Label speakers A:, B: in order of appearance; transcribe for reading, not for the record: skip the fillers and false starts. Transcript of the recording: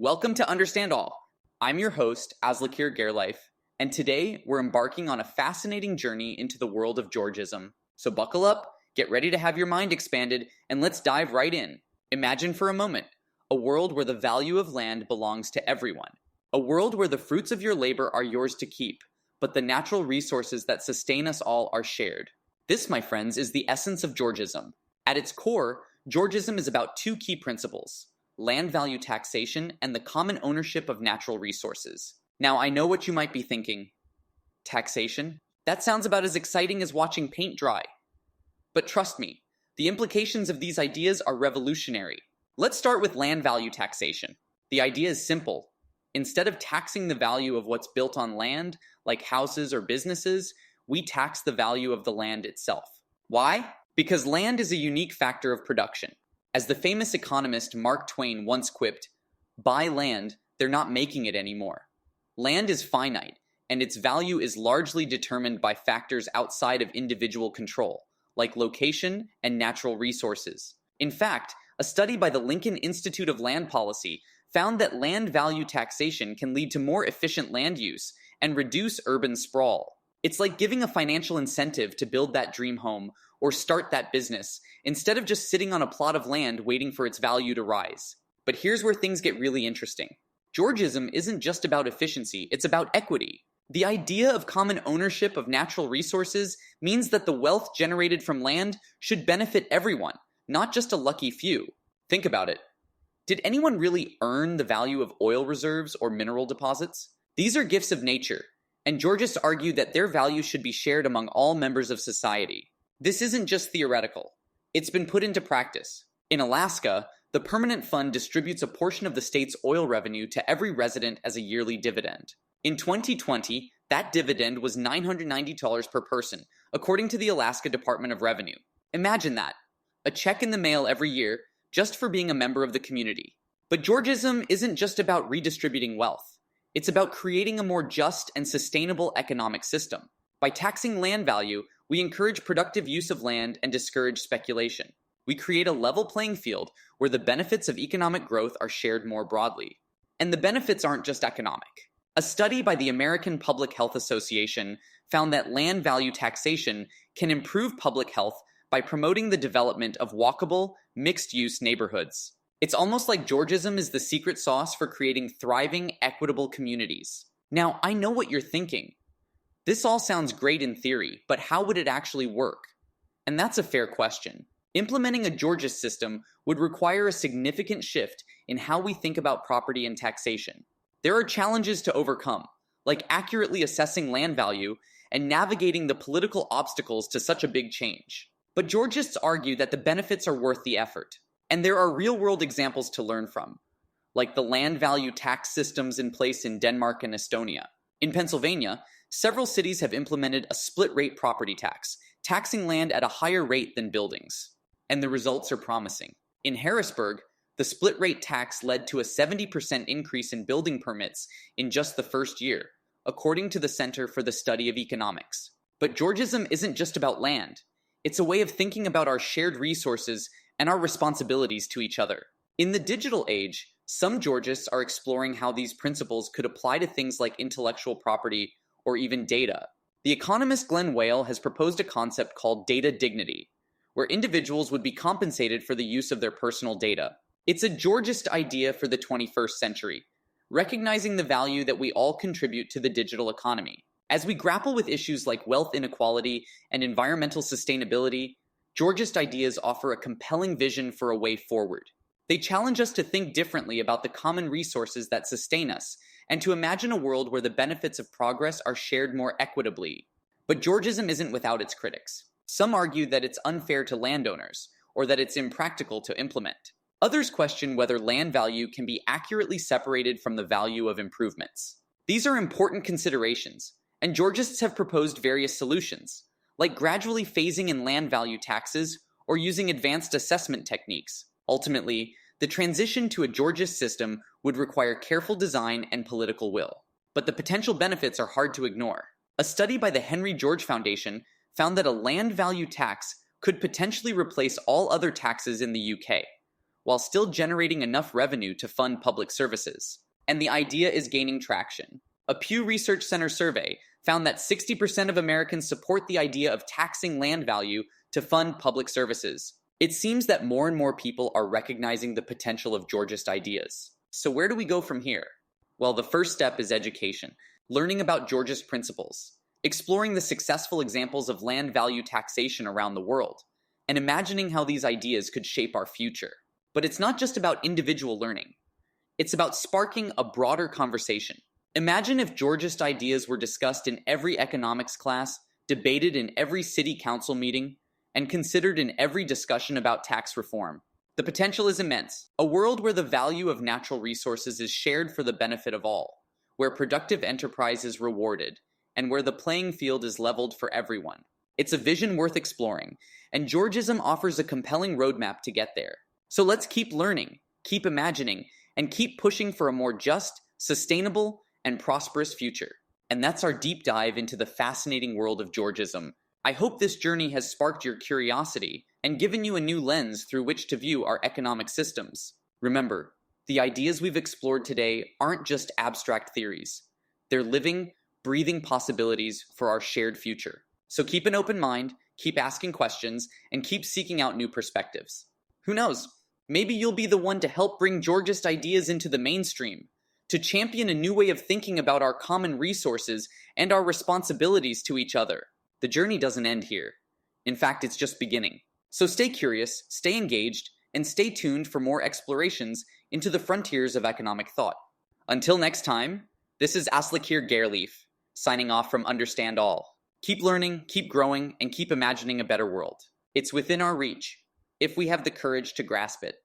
A: Welcome to Understand All. I'm your host, Aslekeir Gairleif, and today we're embarking on a fascinating journey into the world of Georgism. So buckle up, get ready to have your mind expanded, and let's dive right in. Imagine for a moment a world where the value of land belongs to everyone. A world where the fruits of your labor are yours to keep, but the natural resources that sustain us all are shared. This, my friends, is the essence of Georgism. At its core, Georgism is about two key principles: land value taxation and the common ownership of natural resources. Now, I know what you might be thinking. Taxation? That sounds about as exciting as watching paint dry. But trust me, the implications of these ideas are revolutionary. Let's start with land value taxation. The idea is simple. Instead of taxing the value of what's built on land, like houses or businesses, we tax the value of the land itself. Why? Because land is a unique factor of production. As the famous economist Mark Twain once quipped, "Buy land, they're not making it anymore." Land is finite, and its value is largely determined by factors outside of individual control, like location and natural resources. In fact, a study by the Lincoln Institute of Land Policy found that land value taxation can lead to more efficient land use and reduce urban sprawl. It's like giving a financial incentive to build that dream home or start that business, instead of just sitting on a plot of land waiting for its value to rise. But here's where things get really interesting. Georgism isn't just about efficiency, it's about equity. The idea of common ownership of natural resources means that the wealth generated from land should benefit everyone, not just a lucky few. Think about it. Did anyone really earn the value of oil reserves or mineral deposits? These are gifts of nature, and Georgists argue that their value should be shared among all members of society. This isn't just theoretical. It's been put into practice. In Alaska, the Permanent Fund distributes a portion of the state's oil revenue to every resident as a yearly dividend. In 2020, that dividend was $990 per person, according to the Alaska Department of Revenue. Imagine that. A check in the mail every year, just for being a member of the community. But Georgism isn't just about redistributing wealth. It's about creating a more just and sustainable economic system. By taxing land value, we encourage productive use of land and discourage speculation. We create a level playing field where the benefits of economic growth are shared more broadly. And the benefits aren't just economic. A study by the American Public Health Association found that land value taxation can improve public health by promoting the development of walkable, mixed-use neighborhoods. It's almost like Georgism is the secret sauce for creating thriving, equitable communities. Now, I know what you're thinking. This all sounds great in theory, but how would it actually work? And that's a fair question. Implementing a Georgist system would require a significant shift in how we think about property and taxation. There are challenges to overcome, like accurately assessing land value and navigating the political obstacles to such a big change. But Georgists argue that the benefits are worth the effort. And there are real-world examples to learn from, like the land value tax systems in place in Denmark and Estonia. In Pennsylvania, several cities have implemented a split-rate property tax, taxing land at a higher rate than buildings. And the results are promising. In Harrisburg, the split-rate tax led to a 70% increase in building permits in just the first year, according to the Center for the Study of Economics. But Georgism isn't just about land. It's a way of thinking about our shared resources and our responsibilities to each other. In the digital age, some Georgists are exploring how these principles could apply to things like intellectual property or even data. The economist Glenn Whale has proposed a concept called data dignity, where individuals would be compensated for the use of their personal data. It's a Georgist idea for the 21st century, recognizing the value that we all contribute to the digital economy. As we grapple with issues like wealth inequality and environmental sustainability, Georgist ideas offer a compelling vision for a way forward. They challenge us to think differently about the common resources that sustain us, and to imagine a world where the benefits of progress are shared more equitably. But Georgism isn't without its critics. Some argue that it's unfair to landowners, or that it's impractical to implement. Others question whether land value can be accurately separated from the value of improvements. These are important considerations, and Georgists have proposed various solutions, like gradually phasing in land value taxes or using advanced assessment techniques. Ultimately, the transition to a Georgist system would require careful design and political will. But the potential benefits are hard to ignore. A study by the Henry George Foundation found that a land value tax could potentially replace all other taxes in the UK. while still generating enough revenue to fund public services. And the idea is gaining traction. A Pew Research Center survey found that 60% of Americans support the idea of taxing land value to fund public services. It seems that more and more people are recognizing the potential of Georgist ideas. So where do we go from here? Well, the first step is education, learning about Georgist principles, exploring the successful examples of land value taxation around the world, and imagining how these ideas could shape our future. But it's not just about individual learning. It's about sparking a broader conversation. Imagine if Georgist ideas were discussed in every economics class, debated in every city council meeting, and considered in every discussion about tax reform. The potential is immense. A world where the value of natural resources is shared for the benefit of all, where productive enterprise is rewarded, and where the playing field is leveled for everyone. It's a vision worth exploring, and Georgism offers a compelling roadmap to get there. So let's keep learning, keep imagining, and keep pushing for a more just, sustainable, and prosperous future. And that's our deep dive into the fascinating world of Georgism. I hope this journey has sparked your curiosity and given you a new lens through which to view our economic systems. Remember, the ideas we've explored today aren't just abstract theories. They're living, breathing possibilities for our shared future. So keep an open mind, keep asking questions, and keep seeking out new perspectives. Who knows? Maybe you'll be the one to help bring Georgist ideas into the mainstream, to champion a new way of thinking about our common resources and our responsibilities to each other. The journey doesn't end here. In fact, it's just beginning. So stay curious, stay engaged, and stay tuned for more explorations into the frontiers of economic thought. Until next time, this is Aslekeir Gairleif, signing off from Understand All. Keep learning, keep growing, and keep imagining a better world. It's within our reach, if we have the courage to grasp it.